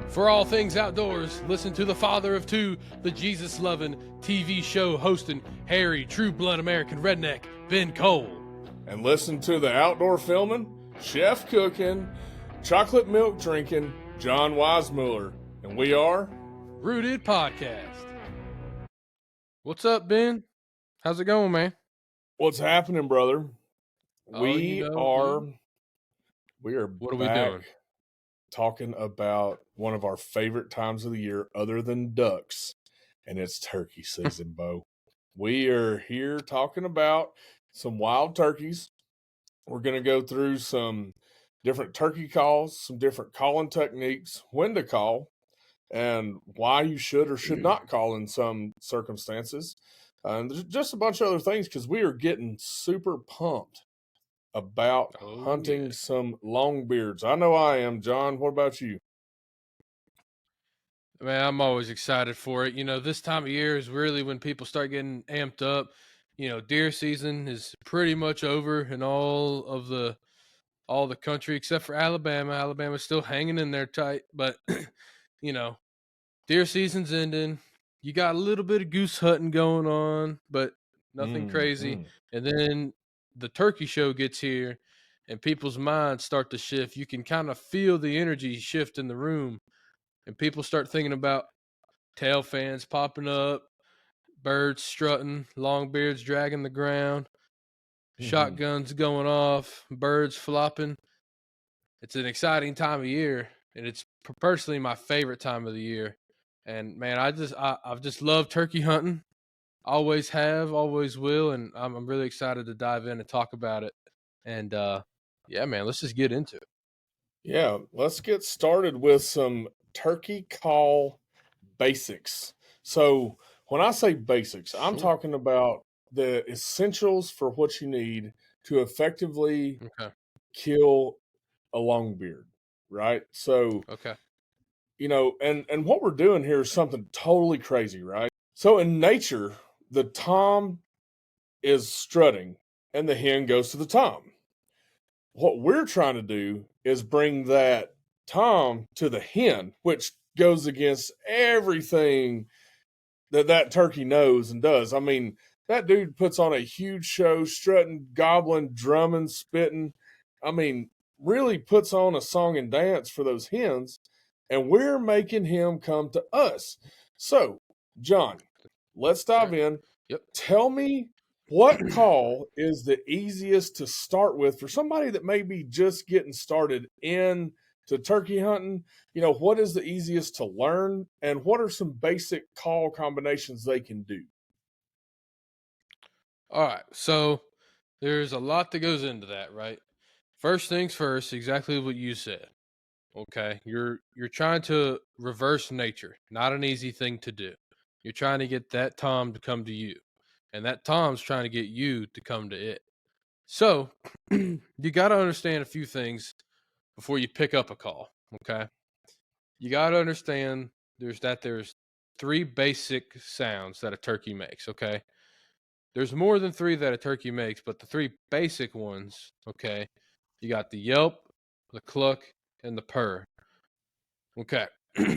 For all things outdoors, listen to the father of two, the Jesus-loving TV show hosting hairy, true-blood American redneck, Ben Cole. And listen to the outdoor filming, chef cooking, chocolate milk drinking, John Weissmuller. And we are Rooted Podcast. What's up, Ben? How's it going, man? What's happening, brother? Oh, we are What are we back doing? talking about one of our favorite times of the year other than ducks, and it's turkey season, Bo. We are here talking about some wild turkeys. We're going to go through some different turkey calls, some different calling techniques, when to call, and why you should or should not call in some circumstances. And there's just a bunch of other things because we are getting super pumped about hunting some longbeards. I know I am, John. What about you? Man, I'm always excited for it. You know, this time of year is really when people start getting amped up. You know, deer season is pretty much over in all the country except for Alabama. Alabama's still hanging in there tight, but you know, deer season's ending. You got a little bit of goose hunting going on, but nothing crazy. And then the turkey show gets here and people's minds start to shift. You can kind of feel the energy shift in the room, and people start thinking about tail fans popping up, birds strutting, long beards dragging the ground, shotguns going off, birds flopping. It's an exciting time of year, and it's personally my favorite time of the year. And man, I've just loved turkey hunting. Always have, always will, and I'm really excited to dive in and talk about it. And yeah, man, let's just get into it. Yeah, let's get started with some turkey call basics. So, when I say basics, I'm Sure. talking about the essentials for what you need to effectively Okay. kill a longbeard, right? So, Okay. and what we're doing here is something totally crazy, right? So in nature, the tom is strutting and the hen goes to the tom. What we're trying to do is bring that tom to the hen, which goes against everything that turkey knows and does. I mean, that dude puts on a huge show, strutting, gobbling, drumming, spitting. I mean, really puts on a song and dance for those hens, and we're making him come to us. So, John, let's dive Okay. in. Yep. Tell me what call is the easiest to start with for somebody that may be just getting started in to turkey hunting. What is the easiest to learn, and what are some basic call combinations they can do? All right. So there's a lot that goes into that, right? First things first, exactly what you said. Okay. You're trying to reverse nature. Not an easy thing to do. You're trying to get that tom to come to you. And that tom's trying to get you to come to it. So you got to understand a few things before you pick up a call. Okay. You got to understand there's three basic sounds that a turkey makes. Okay. There's more than three that a turkey makes, but the three basic ones, okay, you got the yelp, the cluck, and the purr. Okay.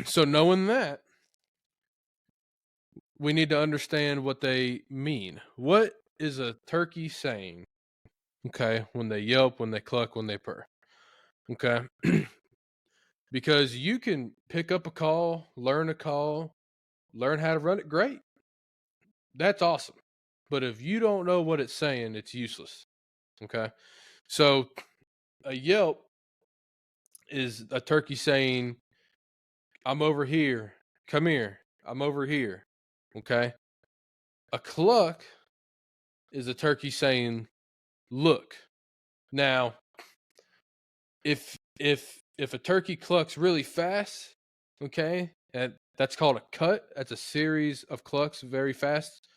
So knowing that, we need to understand what they mean. What is a turkey saying? Okay, when they yelp, when they cluck, when they purr. Okay. Because you can pick up a call, learn how to run it, great. That's awesome. But if you don't know what it's saying, it's useless. Okay. So a yelp is a turkey saying, I'm over here. Come here. I'm over here. Okay. A cluck is a turkey saying, look. Now, if a turkey clucks really fast, okay, and that's called a cut. That's a series of clucks very fast.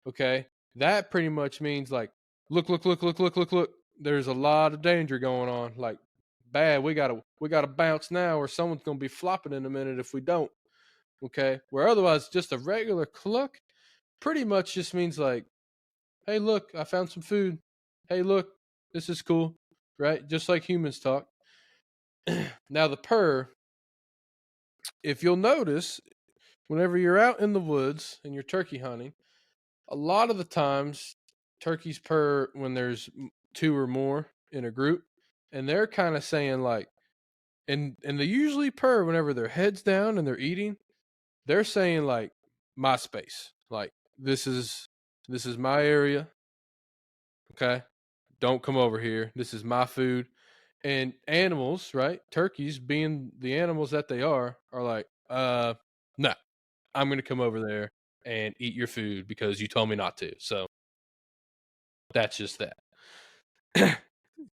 Okay. That pretty much means like, look, look, look, look, look, look, look. There's a lot of danger going on. Like, bad. We gotta bounce now, or someone's gonna be flopping in a minute if we don't. Okay. Where otherwise just a regular cluck pretty much just means like, hey, look, I found some food. Hey, look, this is cool. Right? Just like humans talk. Now the purr if you'll notice, whenever you're out in the woods and you're turkey hunting, a lot of the times turkeys purr when there's two or more in a group, and they're kind of saying like, and they usually purr whenever their heads down and they're eating. They're saying like, my space, like this is my area. Okay, don't come over here. This is my food. And animals, right? Turkeys, being the animals that they are like, no, I'm gonna come over there and eat your food because you told me not to. So that's just that.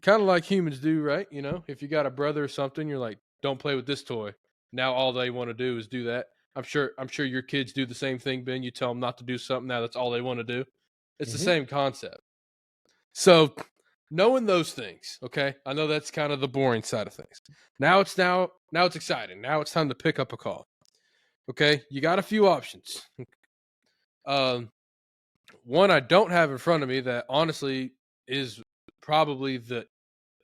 Kind of like humans do, right? You know, if you got a brother or something, you're like, don't play with this toy. Now all they want to do is do that. I'm sure your kids do the same thing, Ben. You tell them not to do something, now that's all they want to do. It's the same concept. So knowing those things, okay, I know that's kind of the boring side of things. Now it's exciting. Now it's time to pick up a call. Okay, you got a few options. One I don't have in front of me that honestly is probably the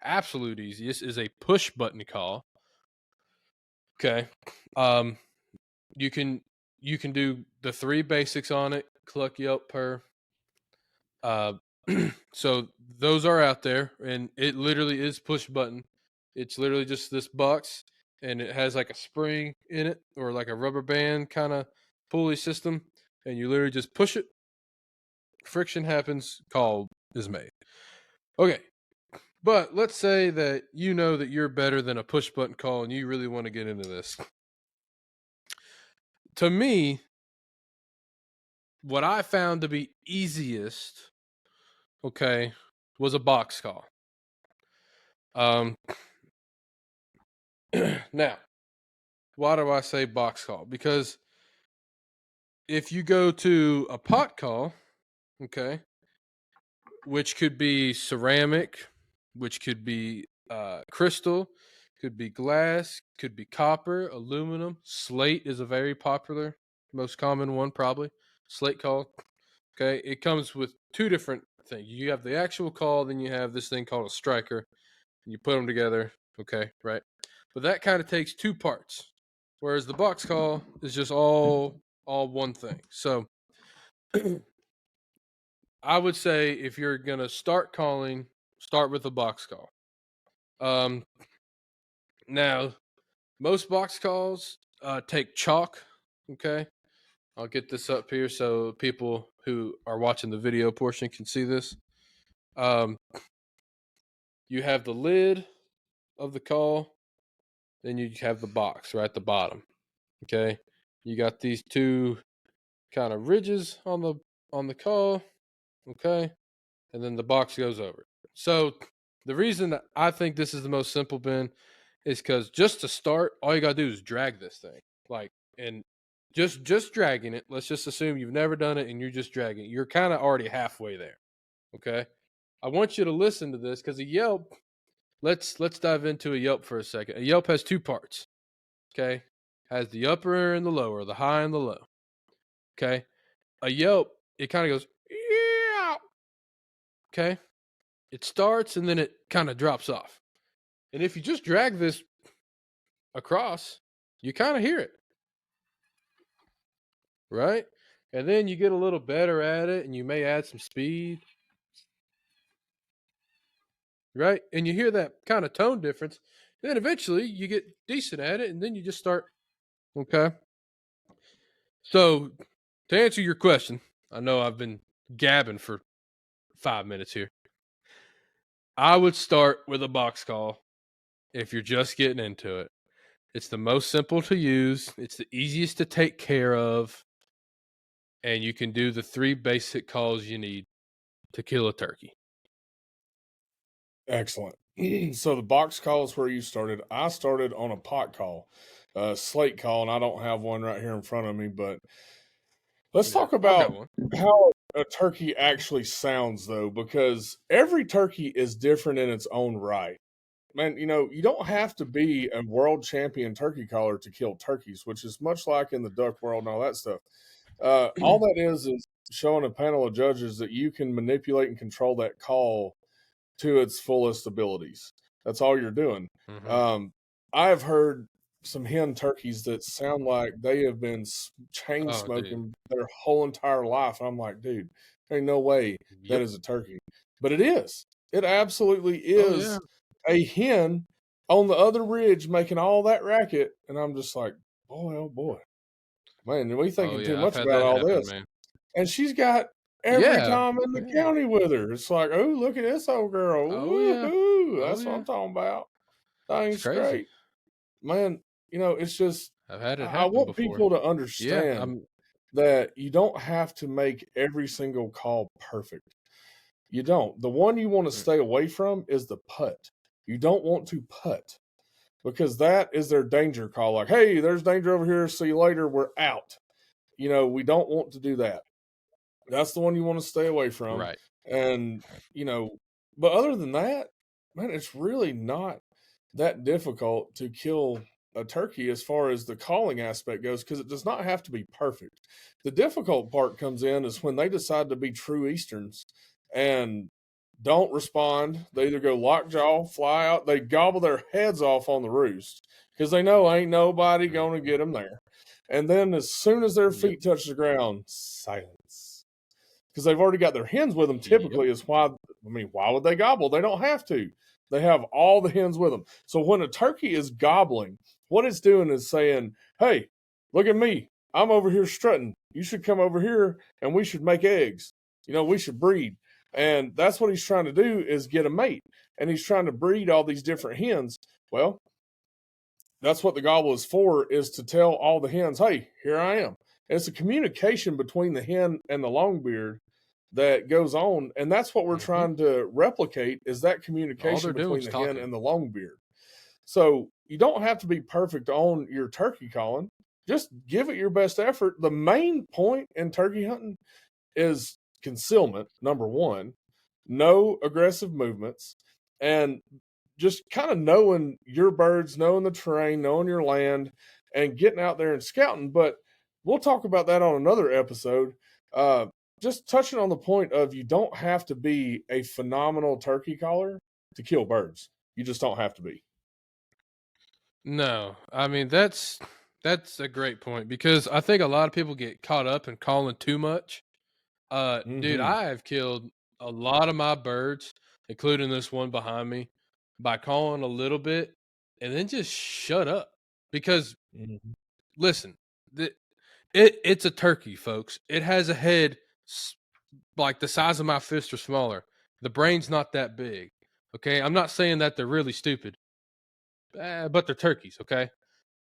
absolute easiest is a push button call. Okay, you can do the three basics on it: cluck, yelp, purr. So those are out there, and it literally is push button. It's literally just this box, and it has like a spring in it or like a rubber band kind of pulley system, and you literally just push it. Friction happens, call is made. Okay, but let's say that you know that you're better than a push button call, and you really want to get into this. To me, what I found to be easiest, okay, was a box call. Now, why do I say box call? Because if you go to a pot call, okay, which could be ceramic, which could be crystal, could be glass, could be copper, aluminum. Slate is a very popular, most common one, probably. Slate call. Okay, it comes with two different things. You have the actual call, then you have this thing called a striker. And you put them together. Okay, right? But that kind of takes two parts, whereas the box call is just all one thing. So I would say if you're gonna start calling, start with a box call. Now most box calls take chalk. Okay, I'll get this up here so people who are watching the video portion can see this. You have the lid of the call, then you have the box right at the bottom. Okay, you got these two kind of ridges on the call. Okay, and then the box goes over it. So the reason that I think this is the most simple, Ben, is because just to start, all you gotta do is drag this thing, like, and just dragging it. Let's just assume you've never done it and you're just dragging it. You're kind of already halfway there. Okay, I want you to listen to this because a Yelp. Let's dive into a Yelp for a second. A Yelp has two parts. Okay, has the upper and the lower, the high and the low. Okay, a Yelp, it kind of goes, yeah. Okay, it starts and then it kind of drops off. And if you just drag this across, you kind of hear it, right? And then you get a little better at it and you may add some speed, right? And you hear that kind of tone difference. And then eventually you get decent at it and then you just start. Okay. So to answer your question, I know I've been gabbing for 5 minutes here. I would start with a box call if you're just getting into it. It's the most simple to use, it's the easiest to take care of, and you can do the three basic calls you need to kill a turkey. Excellent. So the box call is where you started. I started on a pot call, slate call, and I don't have one right here in front of me, but let's talk about how a turkey actually sounds, though, because every turkey is different in its own right. Man, you don't have to be a world champion turkey caller to kill turkeys, which is much like in the duck world and all that stuff. All that is showing a panel of judges that you can manipulate and control that call to its fullest abilities. That's all you're doing. Mm-hmm. I have heard some hen turkeys that sound like they have been chain Oh, dude. smoking their whole entire life. And I'm like, dude, there ain't no way that Yep. is a turkey. But it is. It absolutely Oh yeah. is a hen on the other ridge making all that racket. And I'm just like, boy, oh boy. Man, we Oh thinking too yeah. I've much had about that all happen, this. man. And she's got every Yeah. time in the Yeah. county with her. It's like, oh, look at this old girl. Oh yeah. Woohoo. Oh That's what yeah. I'm talking about. It's Thing's crazy. great. Man, it's just, I've had it I happen want before. people to Yeah. understand that you don't have to make every single call perfect. You don't. The one you want to Mm. stay away from is the putt. You don't want to putt because that is their danger call. Like, hey, there's danger over here. See you later. We're out. We don't want to do that. That's the one you want to stay away from. Right. And, but other than that, man, it's really not that difficult to kill a turkey as far as the calling aspect goes because it does not have to be perfect. The difficult part comes in is when they decide to be true Easterns and don't respond. They either go lockjaw, fly out, they gobble their heads off on the roost because they know ain't nobody going to Mhm. get them there. And then as soon as their Yep. feet touch the ground, silence. Because they've already got their hens with them. Yep. Typically, is why. Why would they gobble? They don't have to. They have all the hens with them. So when a turkey is gobbling, what it's doing is saying, "Hey, look at me. I'm over here strutting. You should come over here, and we should make eggs. We should breed." And that's what he's trying to do is get a mate, and he's trying to breed all these different hens. Well, that's what the gobble is for, is to tell all the hens, hey, here I am. And it's a communication between the hen and the longbeard that goes on. And that's what we're Hmm. trying to replicate is that All they're communication doing between is the hen talking. and the longbeard. So you don't have to be perfect on your turkey calling. Just give it your best effort. The main point in turkey hunting is concealment, number one, no aggressive movements, and just kind of knowing your birds, knowing the terrain, knowing your land, and getting out there and scouting. But we'll talk about that on another episode. Uh, just touching on the point of you don't have to be a phenomenal turkey caller to kill birds. You just don't have to be. No, I mean that's a great point because I think a lot of people get caught up in calling too much. Dude, Mm-hmm. I have killed a lot of my birds, including this one behind me, by calling a little bit and then just shut up. Because Mm-hmm. listen, it's a turkey, folks. It has a head like the size of my fist or smaller. The brain's not that big. Okay, I'm not saying that they're really stupid, but they're turkeys. Okay,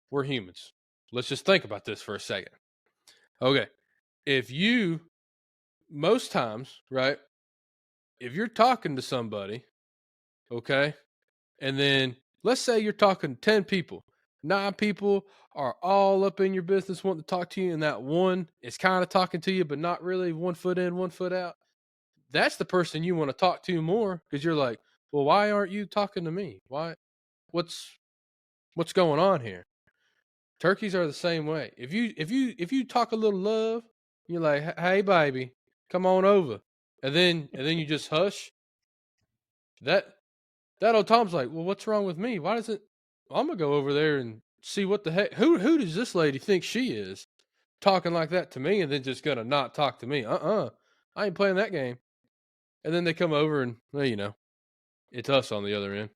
we're humans. Let's just think about this for a second. Okay, if you most times, right? If you're talking to somebody, okay, and then let's say you're talking to 10 people, 9 people are all up in your business wanting to talk to you, and that one is kind of talking to you, but not really, 1 foot in, 1 foot out. That's the person you want to talk to more because you're like, well, why aren't you talking to me? What's what's going on here? Turkeys are the same way. If you talk a little love, you're like, hey baby, come on over. And then you just hush. That that old Tom's like, well, what's wrong with me? Why doesn't I'm gonna go over there and see what the heck who does this lady think she is? Talking like that to me and then just gonna not talk to me. I ain't playing that game. And then they come over and well, it's us on the other end.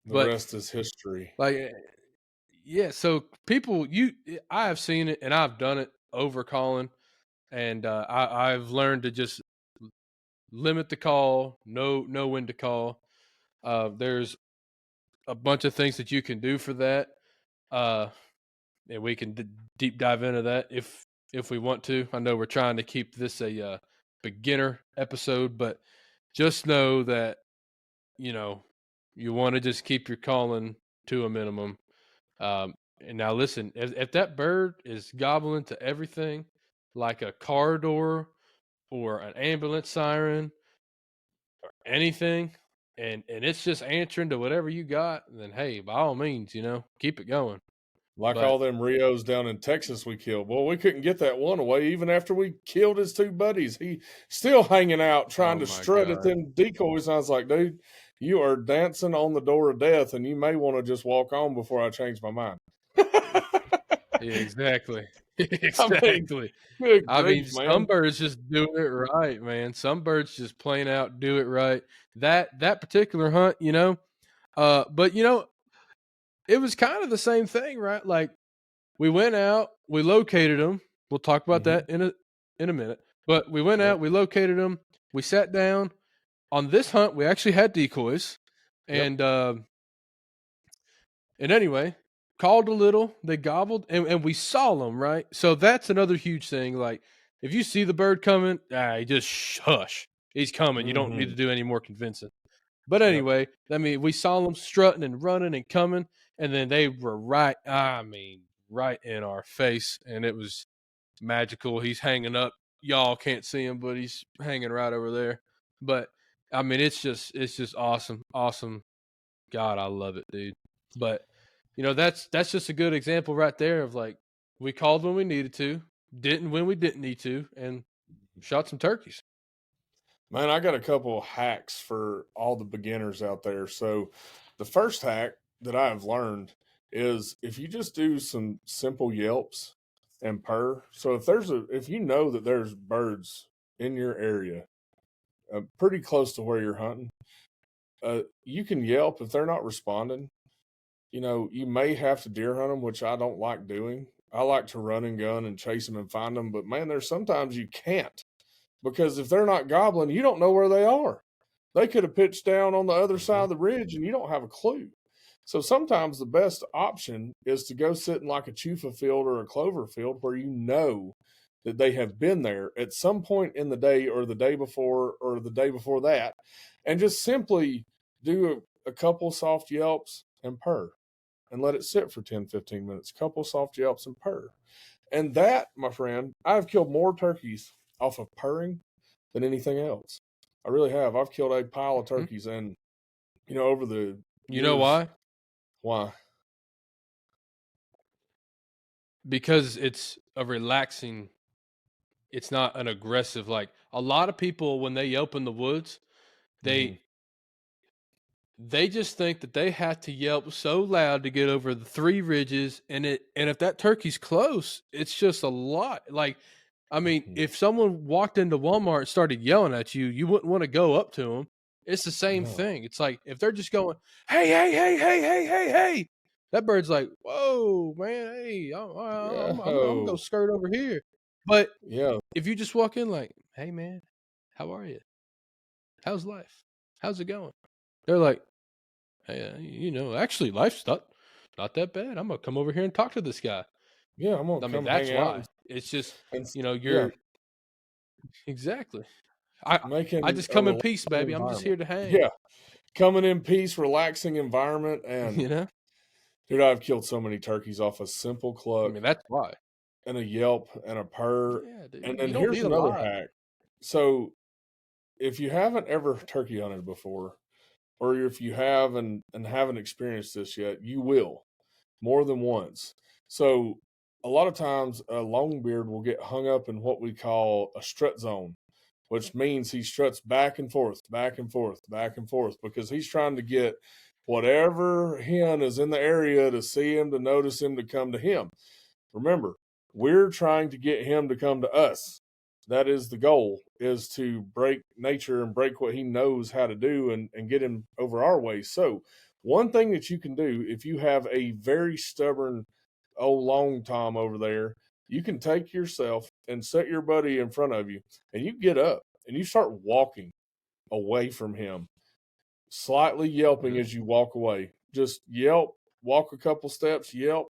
The But rest is history. like yeah, so people I have seen it and I've done it over calling and I've learned to just limit the call, know when to call. There's a bunch of things that you can do for that. Uh and we can deep dive into that if we want to. I know we're trying to keep this a beginner episode, but just know that you know you want to just keep your calling to a minimum. And now listen, if that bird is gobbling to everything, like a car door or an ambulance siren or anything, and it's just answering to whatever you got, then hey, by all means, keep it going. Like But all them Rios down in Texas we killed. Well, we couldn't get that one away even after we killed his two buddies. He still hanging out trying oh to my strut at god, them decoys. I was like, dude, you are dancing on the door of death and you may want to just walk on before I change my mind. Yeah, exactly. I mean, Exactly. good I mean, grief, some man. birds just do it right, man. Some birds just plain out do it right. That particular hunt, but it was kind of the same thing, right? Like we went out, we located them. We'll talk about Mhm. that in a minute. But we went Yep. out, we located them, we sat down. On this hunt, we actually had decoys, Yep. and anyway, called a little, they gobbled, and we saw them, right? So that's another huge thing. Like, if you see the bird coming, you just hush. He's coming. You don't need to Mhm. do any more convincing. But Yep. anyway, I mean, we saw them strutting and running and coming, and then they were right in our face, and it was magical. He's hanging up. Y'all can't see him, but he's hanging right over there. But I mean, it's just awesome, awesome. God, I love it, dude. But that's just a good example right there of like we called when we needed to, didn't when we didn't need to, and shot some turkeys. Man, I got a couple of hacks for all the beginners out there. So, the first hack that I have learned is if you just do some simple yelps and purr. So if you know that there's birds in your area, pretty close to where you're hunting, you can yelp if they're not responding. You may have to deer hunt them, which I don't like doing. I like to run and gun and chase them and find them, but man, there's sometimes you can't because if they're not gobbling, you don't know where they are. They could have pitched down on the other side Mhm. of the ridge and you don't have a clue. So sometimes the best option is to go sit in like a chufa field or a clover field where you know that they have been there at some point in the day or the day before or the day before that, and just simply do a couple soft yelps and purr and let it sit for 10, 15 minutes. Couple soft yelps and purr. And that, my friend, I've killed more turkeys off of purring than anything else. I really have. I've killed a pile of Mhm. turkeys, and over the You know years, why? why? Because it's a relaxing. It's not an aggressive. Like a lot of people when they yelp in the woods, Hmm. they they just think that they have to yelp so loud to get over the three ridges, and if that turkey's close, it's just a lot. Like, I mean, Hmm. if someone walked into Walmart and started yelling at you, you wouldn't want to go up to them. It's the same No. thing. It's like if they're just going, "Hey, hey, hey, hey, hey, hey, hey," that bird's like, "Whoa, man, hey, I'm gonna go Yo. skirt over here." But Yeah. if you just walk in like, "Hey, man, how are you? How's life? How's it going?" They're like, "Hey, actually, life's not that bad. I'm gonna come over here and talk to this guy." Yeah. I'm gonna I mean, come that's hang out why. It's just, yeah, you're exactly. I making just a come in relaxing peace, baby. I'm just environment. here to hang. Yeah. Coming in peace, relaxing environment, and You know. dude, I've killed so many turkeys off a simple I cluck mean, that's why. and a yelp and a purr. Yeah, And dude. then You don't here's need a another lot. hack. So if you haven't ever turkey hunted before, or if you have and haven't experienced this yet, you will more than once. So a lot of times a longbeard will get hung up in what we call a strut zone, which means he struts back and forth, back and forth, back and forth because he's trying to get whatever hen is in the area to see him, to notice him, to come to him. Remember, we're trying to get him to come to us. That is the goal, is to break nature and break what he knows how to do and get him over our way. So one thing that you can do if you have a very stubborn old long tom over there, you can take yourself and set your buddy in front of you and you get up and you start walking away from him, slightly yelping Mhm. as you walk away. Just yelp, walk a couple steps, yelp,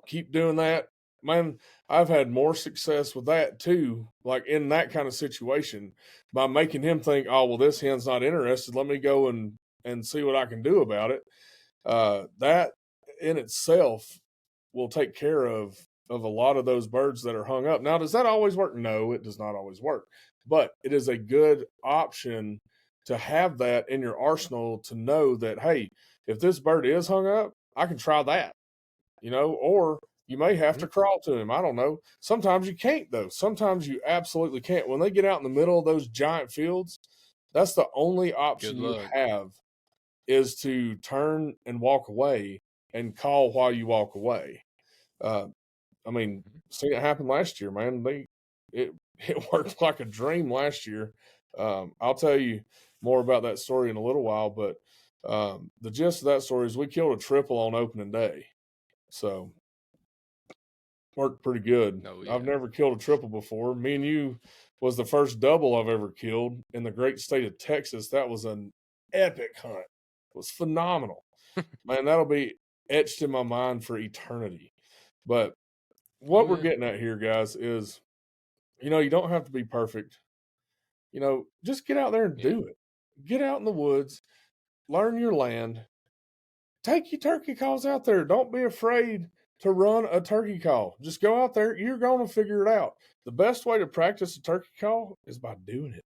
keep doing that. Man, I've had more success with that too, like in that kind of situation, by making him think, oh, well, this hen's not interested. Let me go and see what I can do about it. That in itself will take care of a lot of those birds that are hung up. Now, does that always work? No, it does not always work, but it is a good option to have that in your arsenal to know that, hey, if this bird is hung up, I can try that, or you may have Mhm. to crawl to him. I don't know. Sometimes you can't, though. Sometimes you absolutely can't. When they get out in the middle of those giant fields, that's the only Good option you luck. have, is to turn and walk away and call while you walk away. I mean, seen it happen last year, man. It it worked like a dream last year. I'll tell you more about that story in a little while, but the gist of that story is we killed a triple on opening day, so worked pretty good. Oh I've yeah. never killed a triple before. Me and you was the first double I've ever killed in the great state of Texas. That was an epic hunt. It was phenomenal, man. That'll be etched in my mind for eternity. But Oh what we're yeah. getting at here, guys, is you don't have to be perfect. Just get out there and Yeah. do it. Get out in the woods, learn your land, take your turkey calls out there. Don't be afraid to run a turkey call. Just go out there. You're going to figure it out. The best way to practice a turkey call is by doing it.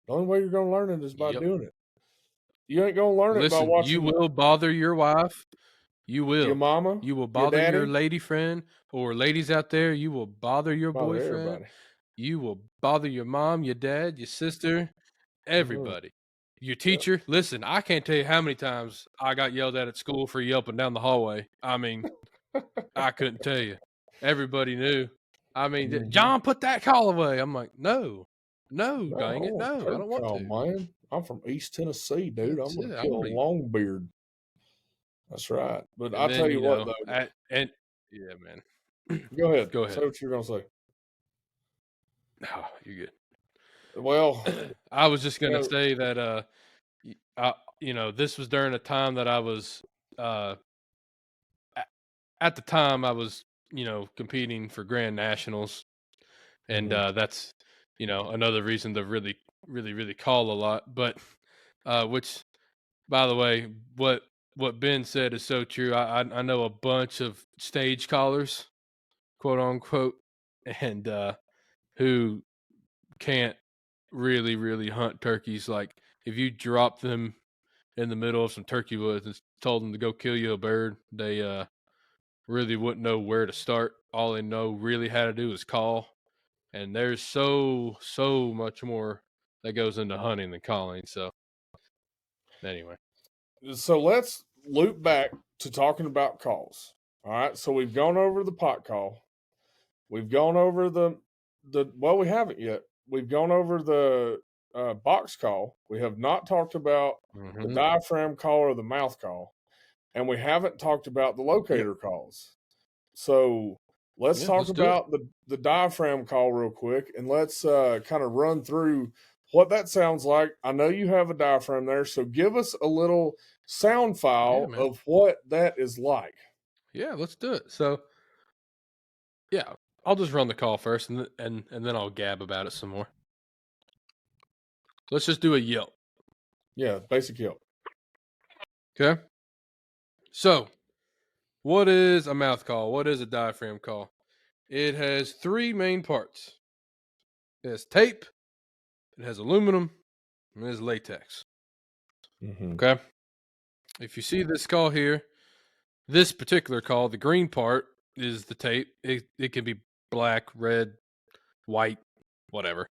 The only way you're going to learn it is by Yep. doing it. You ain't going to learn it by Listen, you watching will bother your wife. You your will. mama, You will your bother your daddy, lady friend, or ladies out there, you will bother your bother boyfriend. everybody. You will bother your mom, your dad, your sister, Mhm. everybody. Your Yep. teacher. Listen, I can't tell you how many times I got yelled at school for yelping down the hallway. I mean, I couldn't tell you. Everybody knew. I mean, Mhm. John, put that call away. I'm like, no, No, dang I it, want no, I turkey don't want call, to. man. I'm from East Tennessee, dude. I'm That's gonna it. I kill want a to. longbeard. That's right. But And I'll tell then you what, though. and yeah, man. Go ahead. Go Say ahead. what you're gonna say. Oh, you're Well, good. I was just you gonna know, say that this was during a time that I was uh at the time I was competing for Grand Nationals, and mhm. that's another reason to really really really call a lot. But which, by the way, what Ben said is so true. I know a bunch of stage callers, quote unquote, and who can't really really hunt turkeys. Like if you drop them in the middle of some turkey woods and told them to go kill you a bird, they really wouldn't know where to start. All they know really how to do is call. And there's so much more that goes into hunting than calling. So anyway. So let's loop back to talking about calls. All right. So we've gone over the pot call. We've gone over the well, we haven't yet. We've gone over the box call. We have not talked about the Mm-hmm. diaphragm call or the mouth call, and we haven't talked about the Yep. locator calls. So let's Yeah, talk let's do it. about the diaphragm call real quick, and let's kind of run through what that sounds like. I know you have a diaphragm there, so give us a little sound Yeah, file man. of what that is like. Yeah, let's do it. So yeah, I'll just run the call first, and then I'll gab about it some more. Let's just do a yelp. Yeah, basic yelp. Okay. So what is a mouth call? What is a diaphragm call? It has three main parts. It has tape, it has aluminum, and it has latex. Mm-hmm. Okay. If you see this call here, this particular call, the green part is the tape. It can be black, red, white, whatever.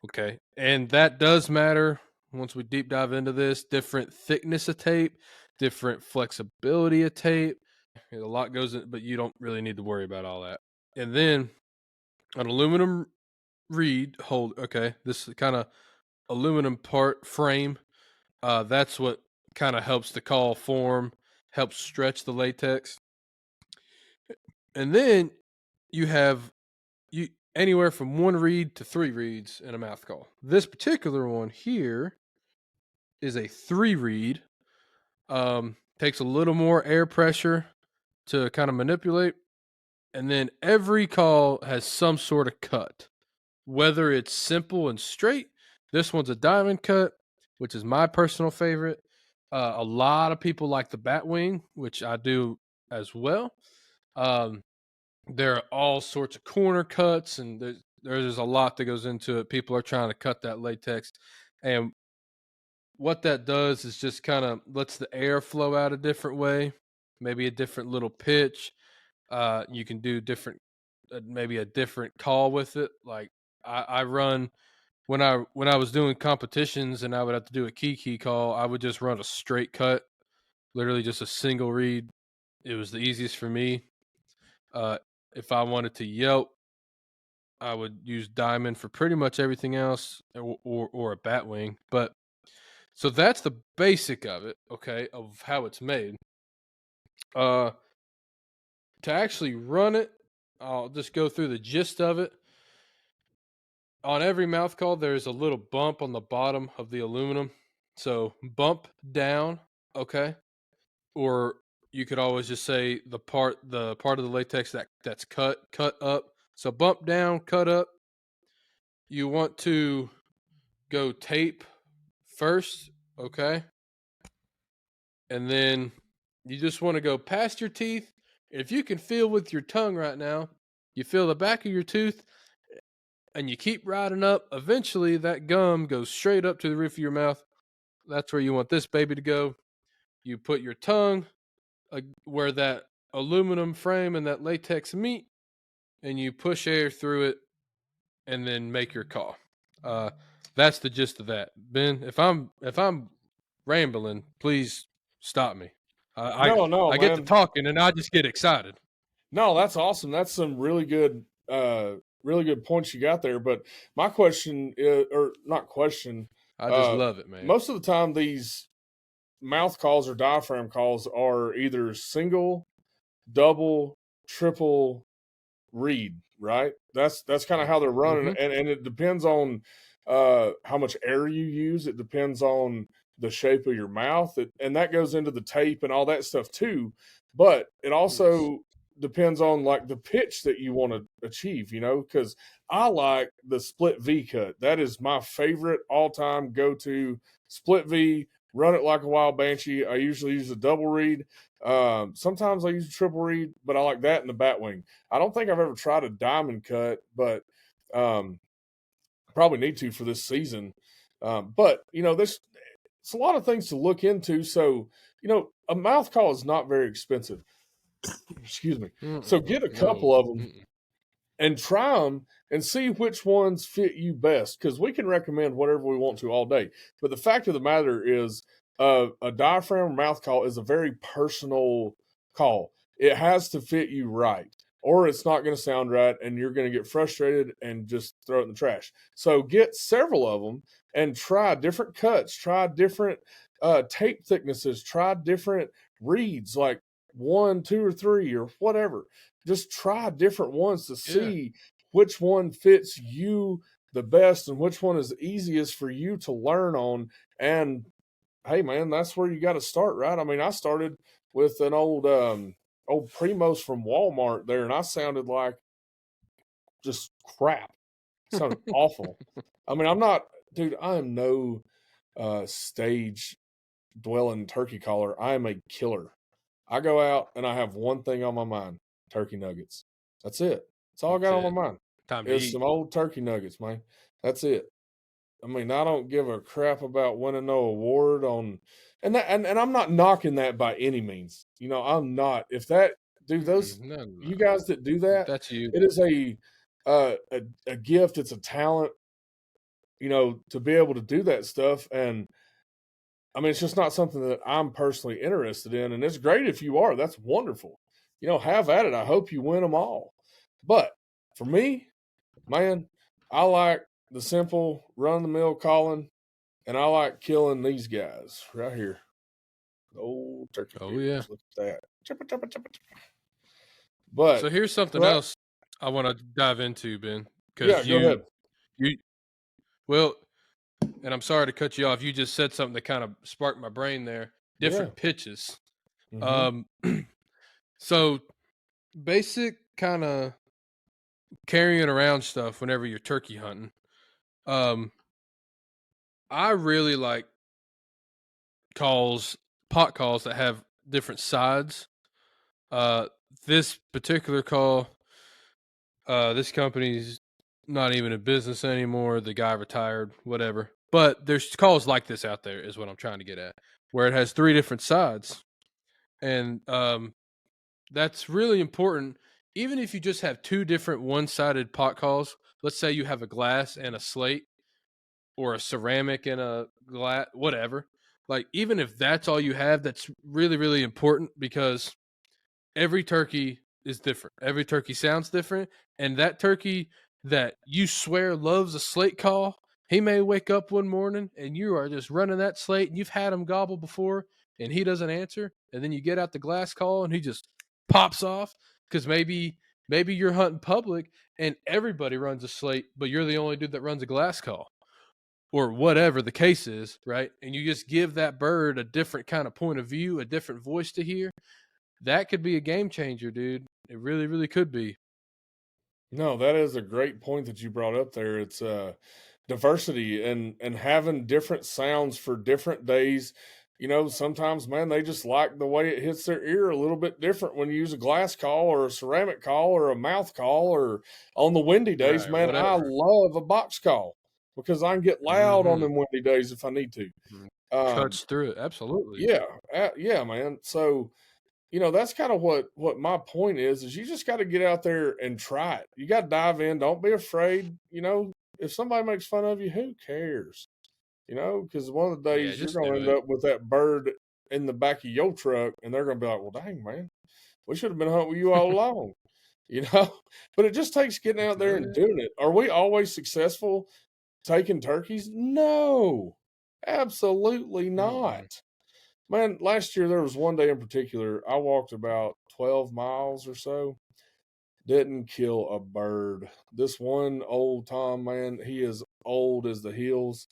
Okay. And that does matter once we deep dive into this. Different thickness of tape, different flexibility of tape. A lot goes in, but you don't really need to worry about all that. And then an aluminum reed hold. Okay. This kind of aluminum part frame. That's what kind of helps the call form, helps stretch the latex. And then you have you anywhere from one reed to three reeds in a mouth call. This particular one here is a three reed. Takes a little more air pressure to kind of manipulate. And then every call has some sort of cut, whether it's simple and straight. This one's a diamond cut, which is my personal favorite. A lot of people like the Batwing, which I do as well. Um, there are all sorts of corner cuts, and there's a lot that goes into it. People are trying to cut that latex, and what that does is just kind of lets the air flow out a different way, maybe a different little pitch. You can do different, maybe a different call with it. Like I run when I was doing competitions and I would have to do a key call. I would just run a straight cut, literally just a single reed It was the easiest for me. If I wanted to yelp, I would use diamond for pretty much everything else, or a bat wing. But so that's the basic of it, okay, of how it's made. To actually run it, I'll just go through the gist of it. On every mouth call, there's a little bump on the bottom of the aluminum. So bump down, okay? Or you could always just say the part of the latex that's cut up. So bump down, cut up. You want to go tape first, okay? And then you just want to go past your teeth. If you can feel with your tongue right now, you feel the back of your tooth and you keep riding up. Eventually, that gum goes straight up to the roof of your mouth. That's where you want this baby to go. You put your tongue where that aluminum frame and that latex meet, and you push air through it, and then make your call. That's the gist of that. Ben, if I'm rambling, please stop me. No, I get to man. talking and I just get excited. No, that's awesome. That's some really good points you got there. But my question is, or not question, I just love it, man. most of the time these mouth calls or diaphragm calls are either single, double, triple reed, right? That's kind of how they're running, Mm-hmm. and it depends on how much air you use. It depends on the shape of your mouth, and that goes into the tape and all that stuff too. But it Yes. also depends on like the pitch that you want to achieve, you know, because I like the split V cut. That is my favorite all time go to split V. Run it like a wild banshee. I usually use a double reed. Sometimes I use a triple reed, but I like that in the batwing. I don't think I've ever tried a diamond cut, but probably need to for this season. But you know, there's it's a lot of things to look into. So you know, a mouth call is not very expensive. Excuse me. So Mm-mm. get a No. couple of them Mm-mm. and try them and see which ones fit you best. Because we can recommend whatever we want to all day. But the fact of the matter is, a diaphragm mouth call is a very personal call. It has to fit you right, or it's not going to sound right, and you're going to get frustrated and just throw it in the trash. So get several of them and try different cuts, try different tape thicknesses, try different reeds, like one, two, or three, or whatever. Just try different ones to Yeah. see which one fits you the best and which one is easiest for you to learn on. And hey, man, that's where you got to start, right? I mean, I started with an old Primos from Walmart there, and I sounded like just crap. It sounded awful. I mean, I'm not, dude. I am no stage dwelling turkey caller. I am a killer. I go out and I have one thing on my mind: turkey nuggets. That's it. That's all I That's got on it. my mind. Time to Is eat. some old turkey nuggets, man. That's it. I mean, I don't give a crap about winning no award on, and I'm not knocking that by any means. You know, I'm not. If that, dude, those Mm-mm. No, no. you guys that do that, That's you. it is a gift. It's a talent. You know, to be able to do that stuff, and I mean, it's just not something that I'm personally interested in. And it's great if you are. That's wonderful. You know, have at it. I hope you win them all. But for me, man, I like the simple run of the mill calling, and I like killing these guys right here. The old turkey Oh yeah. ears. Look at that. Chippa, chippa, chippa, chippa. But So here's something right, else I want to dive into, Ben, yeah, because go ahead. you well, and I'm sorry to cut you off. You just said something that kind of sparked my brain there. Yeah. Different pitches. Mm-hmm. Um, so basic kind of carrying around stuff whenever you're turkey hunting. Um, I really like calls, pot calls that have different sides. Uh, this particular call, this company's not even in business anymore. The guy retired, whatever. But there's calls like this out there, is what I'm trying to get at, where it has three different sides, and that's really important. Even if you just have two different one-sided pot calls, let's say you have a glass and a slate, or a ceramic and a glass, whatever. Like, even if that's all you have, that's really, really important, because every turkey is different. Every turkey sounds different. And that turkey that you swear loves a slate call, he may wake up one morning and you are just running that slate and you've had him gobble before and he doesn't answer. And then you get out the glass call and he just pops off because maybe you're hunting public and everybody runs a slate, but you're the only dude that runs a glass call or whatever the case is, right? And you just give that bird a different kind of point of view, a different voice to hear. That could be a game changer, dude. It really, really could be. No, that is a great point that you brought up there. It's diversity and having different sounds for different days. You know, sometimes, man, they just like the way it hits their ear a little bit different when you use a glass call or a ceramic call or a mouth call, or on the windy days, Right, man, I whatever. love a box call because I can get loud on Mhm. them windy days if I need to. Mm. Um, Cuts through it, absolutely. yeah, yeah, man. So, you know, that's kind of what my point is you just got to get out there and try it. You got to dive in. Don't be afraid. You know, if somebody makes fun of you, who cares? You know, because one of the Yeah, days you're just going to do end it. up with that bird in the back of your truck, and they're going to be like, "Well, dang, man, we should have been hunting with you all along." You know, but it just takes getting out there Oh, and yeah. doing it. Are we always successful taking turkeys? No, absolutely Mm-mm. not. Man, last year there was one day in particular, I walked about 12 miles or so, didn't kill a bird. This one old Tom, man, he is old as the hills,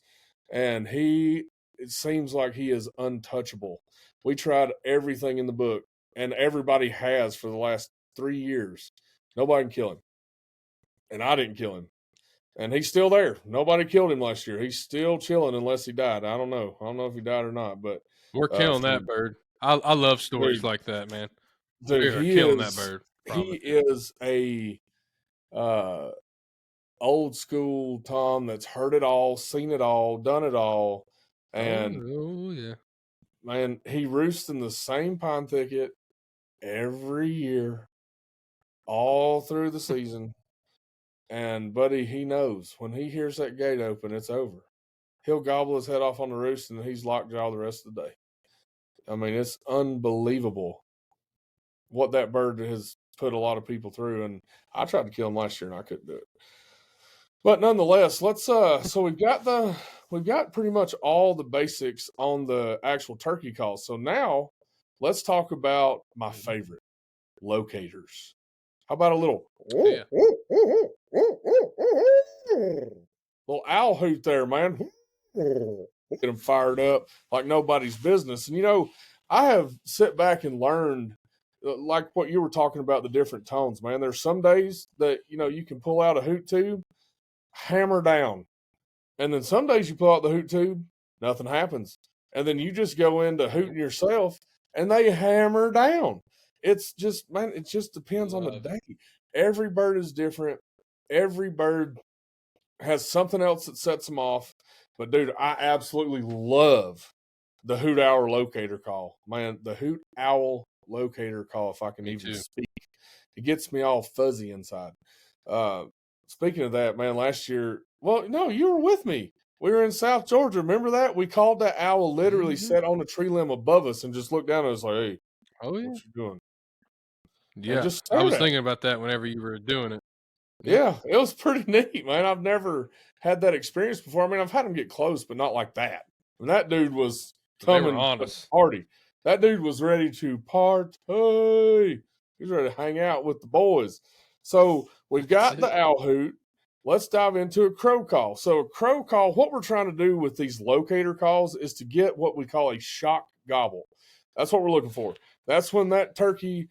and it seems like he is untouchable. We tried everything in the book, and everybody has for the last 3 years. Nobody can kill him, and I didn't kill him. And he's still there. Nobody killed him last year. He's still chilling unless he died. I don't know. I don't know if he died or not, but We're killing for that bird. I love stories dude, like that, man. We dude, are killing that bird. he Promise you. is a uh old school Tom that's heard it all, seen it all, done it all. And Oh yeah. man, he roosts in the same pine thicket every year, all through the season. And buddy, he knows when he hears that gate open, it's over. He'll gobble his head off on the roost and he's lockjaw the rest of the day. I mean, it's unbelievable what that bird has put a lot of people through. And I tried to kill him last year and I couldn't do it. But nonetheless, let's so we've got pretty much all the basics on the actual turkey calls. So now let's talk about my Mhm. favorite, locators. How about a little Yeah. little owl hoot there, man? Get them fired up like nobody's business. And you know, I have sit back and learned, like what you were talking about, the different tones, man. There's some days that you know you can pull out a hoot tube, hammer down, and then some days you pull out the hoot tube, nothing happens, and then you just go into Mhm. hooting yourself, and they hammer down. It's just, man, it just depends on the Love it. day. Every bird is different. Every bird has something else that sets them off. But dude, I absolutely love the hoot owl locator call. Man, the hoot owl locator call, if I can Me even too. speak, it gets me all fuzzy inside. Uh, Speaking of that, man, last year, well, no, you were with me. We were in South Georgia. Remember that? We called that owl literally Mhm. sat on a tree limb above us and just looked down at us like, "Hey, Oh what yeah. you doing?" And Yeah. just I stared was at us. thinking about that whenever you were doing it. Yep. Yeah, it was pretty neat, man. I've never had that experience before. I mean, I've had him get close, but not like that. And that dude was They were coming on to us. party. That dude was ready to party. He was ready to hang out with the boys. So we've That's got it. the owl hoot. Let's dive into a crow call. So a crow call, what we're trying to do with these locator calls is to get what we call a shock gobble. That's what we're looking for. That's when that turkey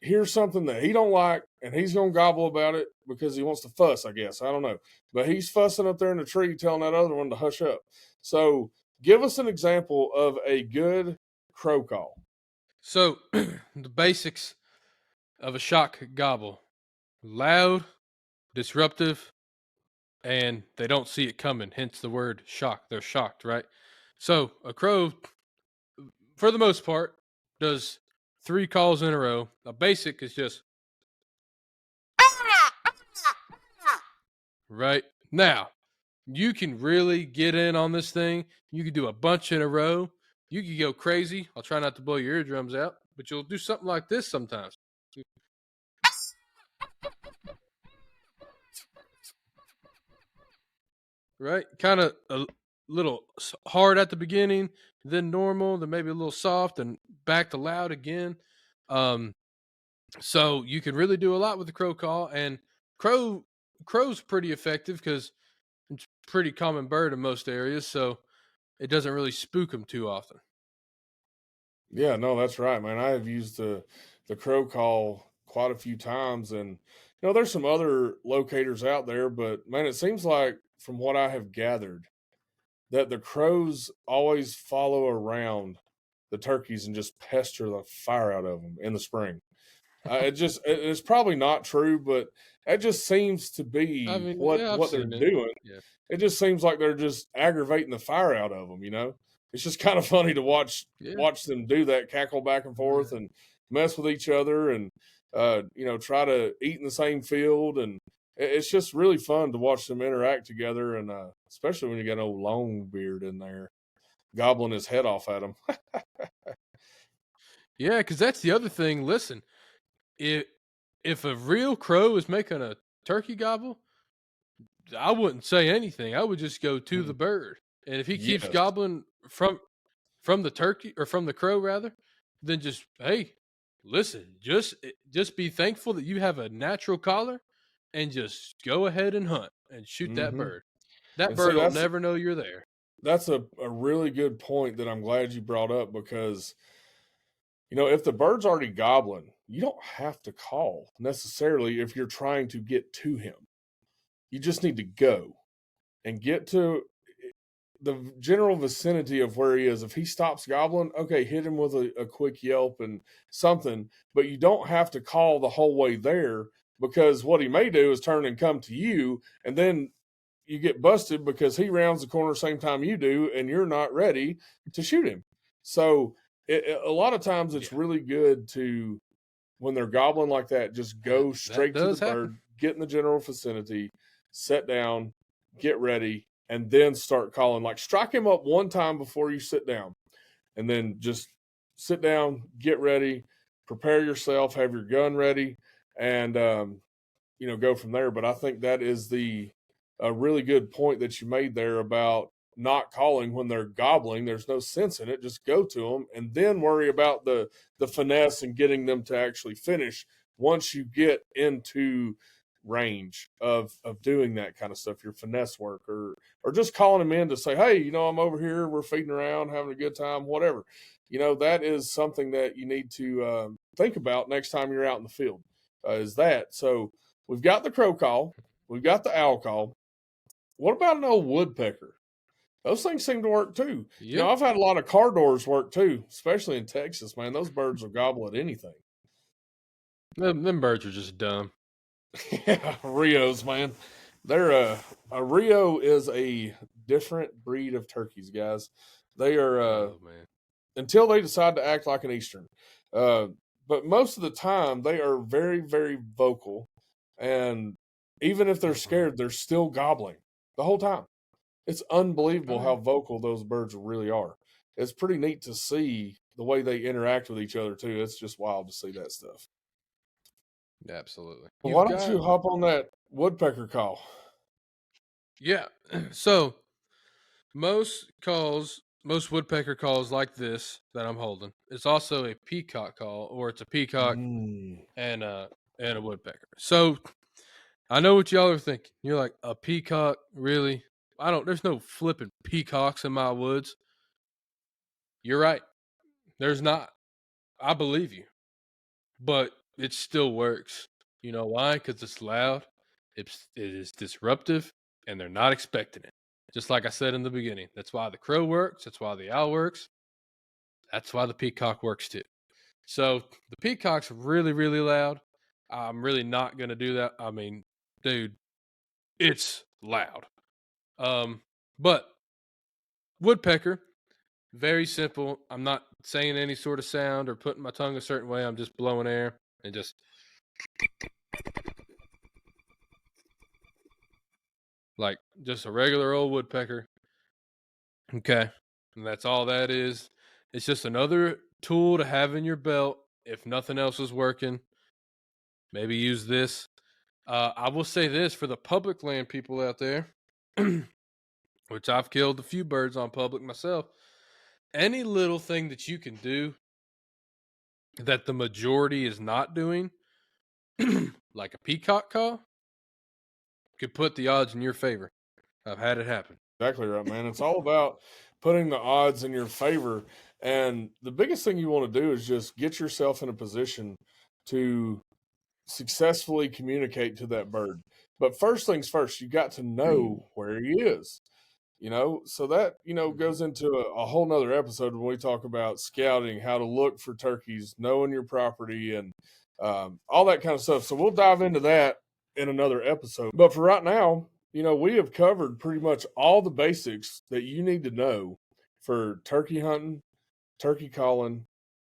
hears something that he don't like and he's gonna gobble about it because he wants to fuss, I guess. I don't know. But he's fussing up there in the tree telling that other one to hush up. So give us an example of a good crow call. So the basics of a shock gobble: loud, disruptive, and they don't see it coming. Hence the word shock. They're shocked, right? So a crow, for the most part, does 3 calls in a row. A basic is just right now. You can really get in on this thing. You can do a bunch in a row. You can go crazy. I'll try not to blow your eardrums out, but you'll do something like this sometimes. right? Kind of a little hard at the beginning, then normal, then maybe a little soft, and back to loud again. Um, so you can really do a lot with the crow call, and crow crow's pretty effective because it's a pretty common bird in most areas, so it doesn't really spook them too often. Yeah, no, that's right, man. I have used the crow call quite a few times, and there's some other locators out there, but man, it seems like from what I have gathered that the crows always follow around the turkeys and just pester the fire out of them in the spring. It's probably not true, but it just seems to I be mean, what yeah, I've what they're seen it. doing. Yeah, It just seems like they're just aggravating the fire out of them. It's just kind of funny to yeah, watch them do that, cackle back and forth, and mess with each other, and try to eat in the same field, and it's just really fun to watch them interact together, and especially when you got old Longbeard in there gobbling his head off at them. yeah. Because that's the other thing. Listen, if if a real crow is making a turkey gobble, I wouldn't say anything. I would just go to the bird, and if he keeps Yes. gobbling from the turkey or from the crow rather, then just hey, listen, just be thankful that you have a natural collar, and just go ahead and hunt and shoot that Hmm. bird. That And see, bird will never know you're there. that's a really good point that I'm glad you brought up because if the bird's already gobbling, you don't have to call necessarily if you're trying to get to him. You just need to go and get to the general vicinity of where he is. If he stops gobbling, okay, hit him with a quick yelp and something, but you don't have to call the whole way there because what he may do is turn and come to you, and then you get busted because he rounds the corner same time you do, and you're not ready to shoot him. So a lot of times it's Yeah, really good to when they're gobbling like that, just go that straight to the does happen. bird, get in the general vicinity, sit down, get ready, and then start calling. Like strike him up one time before you sit down, and then just sit down, get ready, prepare yourself, have your gun ready, and go from there. But I think that is the a really good point that you made there about not calling when they're gobbling. There's no sense in it. Just go to them and then worry about the finesse and getting them to actually finish once you get into range of doing that kind of stuff, your finesse work, or just calling them in to say, hey, I'm over here, we're feeding around, having a good time, whatever. That is something that you need to think about next time you're out in the field. Is that so? We've got the crow call, we've got the owl call. What about an old woodpecker? Those things seem to work too. Yep. I've had a lot of car doors work too, especially in Texas, man. Those birds will gobble at anything. Them birds are just dumb. Yeah, Rios, man. They're a Rio is a different breed of turkeys, guys. They are Oh man. until they decide to act like an Eastern. Uh, but most of the time, they are very, very vocal, and even if they're Mhm. scared, they're still gobbling the whole time. It's unbelievable Oh how yeah. vocal those birds really are. It's pretty neat to see the way they interact with each other too. It's just wild to see that stuff. Absolutely. Well, why You've don't got you hop on that woodpecker call? yeah. So most woodpecker calls like this that I'm holding. It's also a peacock call, or it's a peacock Mm. and a woodpecker. So I know what y'all are thinking. You're like, a peacock, really? I don't. There's no flipping peacocks in my woods. You're right. There's not. I believe you, but it still works. You know why? Because it's loud. It is disruptive, and they're not expecting it. Just like I said in the beginning. That's why the crow works. That's why the owl works. That's why the peacock works too. So the peacock's really, really loud. I'm really not gonna do that. I mean, dude, it's loud. Um, but woodpecker, very simple. I'm not saying any sort of sound or putting my tongue a certain way. I'm just blowing air and just like just a regular old woodpecker. Okay. And that's all that is. It's just another tool to have in your belt if nothing else is working. Maybe use this. I will say this for the public land people out there. which I've killed a few birds on public myself. Any little thing that you can do that the majority is not doing, like a peacock call, could put the odds in your favor. I've had it happen. Exactly right, man. It's all about putting the odds in your favor. And the biggest thing you want to do is just get yourself in a position to successfully communicate to that bird. But first things first, you got to know where he is. So that goes into a whole nother episode when we talk about scouting, how to look for turkeys, knowing your property, and all that kind of stuff. So we'll dive into that in another episode. But for right now, we have covered pretty much all the basics that you need to know for turkey hunting, turkey calling,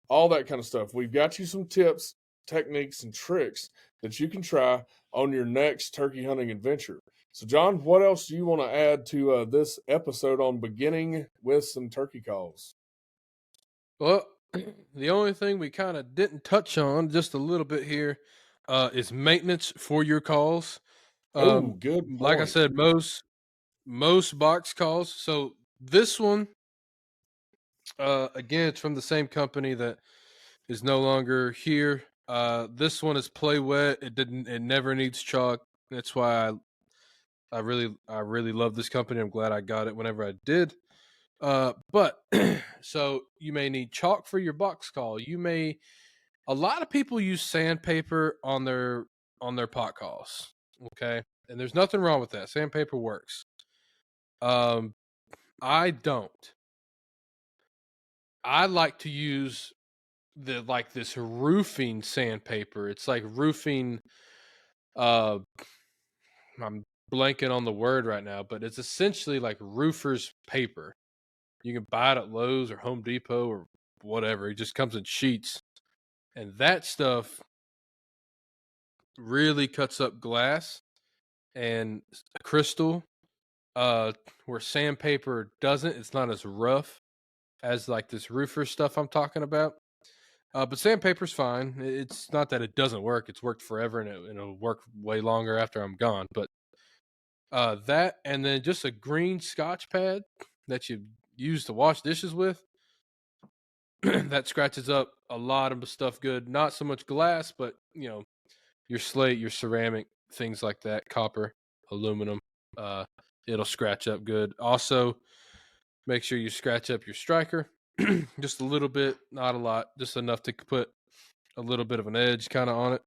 all that kind of stuff. We've got you some tips, techniques, and tricks that you can try on your next turkey hunting adventure. So, John, what else do you want to add to this episode on beginning with some turkey calls? Well, the only thing we kind of didn't touch on just a little bit here is maintenance for your calls. Good Like I point. said, most box calls. So this one, again, it's from the same company that is no longer here. This one is Play Wet. It never needs chalk. That's why I really love this company. I'm glad I got it whenever I did. But so you may need chalk for your box call. A lot of people use sandpaper on their pot calls. Okay. And there's nothing wrong with that. Sandpaper works. I don't. I like to use this roofing sandpaper. It's like roofing. I'm blanking on the word right now, but it's essentially like roofer's paper. You can buy it at Lowe's or Home Depot or whatever. It just comes in sheets, and that stuff really cuts up glass and crystal. Where sandpaper doesn't, it's not as rough as like this roofer stuff I'm talking about. But sandpaper's fine. It's not that it doesn't work. It's worked forever, and it'll work way longer after I'm gone. But that, and then just a green Scotch pad that you use to wash dishes with, that scratches up a lot of stuff good. Not so much glass, but your slate, your ceramic, things like that, copper, aluminum. It'll scratch up good. Also, make sure you scratch up your striker just a little bit, not a lot, just enough to put a little bit of an edge kind of on it.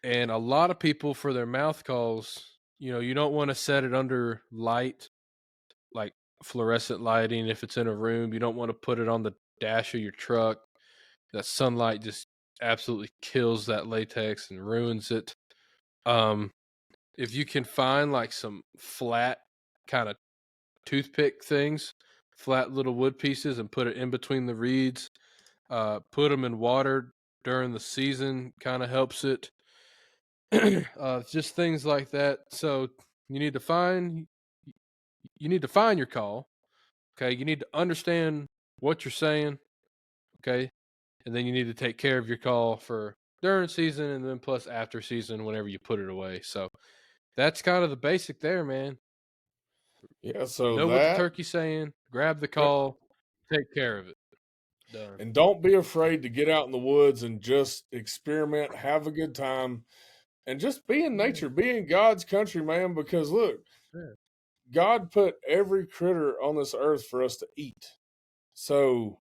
And a lot of people for their mouth calls, you don't want to set it under light, like fluorescent lighting. If it's in a room, you don't want to put it on the dash of your truck. That sunlight just absolutely kills that latex and ruins it. If you can find like some flat kind of toothpick things, flat little wood pieces, and put it in between the reeds, put them in water during the season, kind of helps it. Just things like that. So you need to find your call. Okay, you need to understand what you're saying. Okay, and then you need to take care of your call for during season and then plus after season whenever you put it away. So that's kind of the basic there, man. Yeah, so Know what the turkey's saying, grab the Yep. call, take care of it. Done. And don't be afraid to get out in the woods and just experiment, have a good time, and just be in nature, be in God's country, man, because look, Yeah. God put every critter on this earth for us to eat. So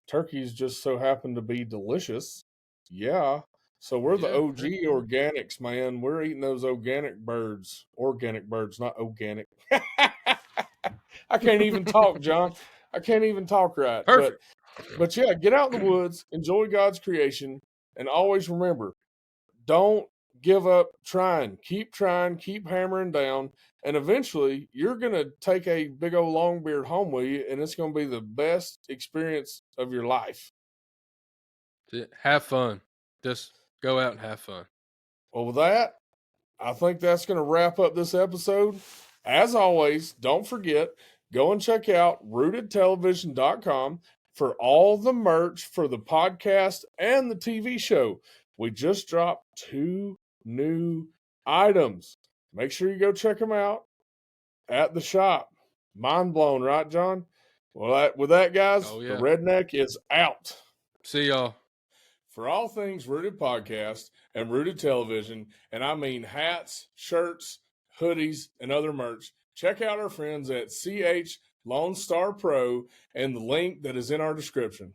turkeys just so happen to be delicious. Yeah. So we're the Yeah. OG organics, man. We're eating those organic birds, not organic. I can't even talk, John. I can't even talk right. Perfect. But yeah, get out in the woods, enjoy God's creation, and always remember, don't give up trying. Keep hammering down, and eventually you're gonna take a big old long beard home with you, and it's gonna be the best experience of your life. Have fun. Just go out and have fun. Well, with that, I think that's gonna wrap up this episode. As always, don't forget, go and check out rootedtelevision.com for all the merch for the podcast and the TV show. We just dropped 2 new items. Make sure you go check them out. at the shop. Mind blown, right, John? Well, with that, guys, Oh, the yeah. Redneck is out. See y'all. For all things Rooted Podcast and Rooted Television, and I mean hats, shirts, hoodies, and other merch, check out our friends at CH Lone Star Pro and the link that is in our description.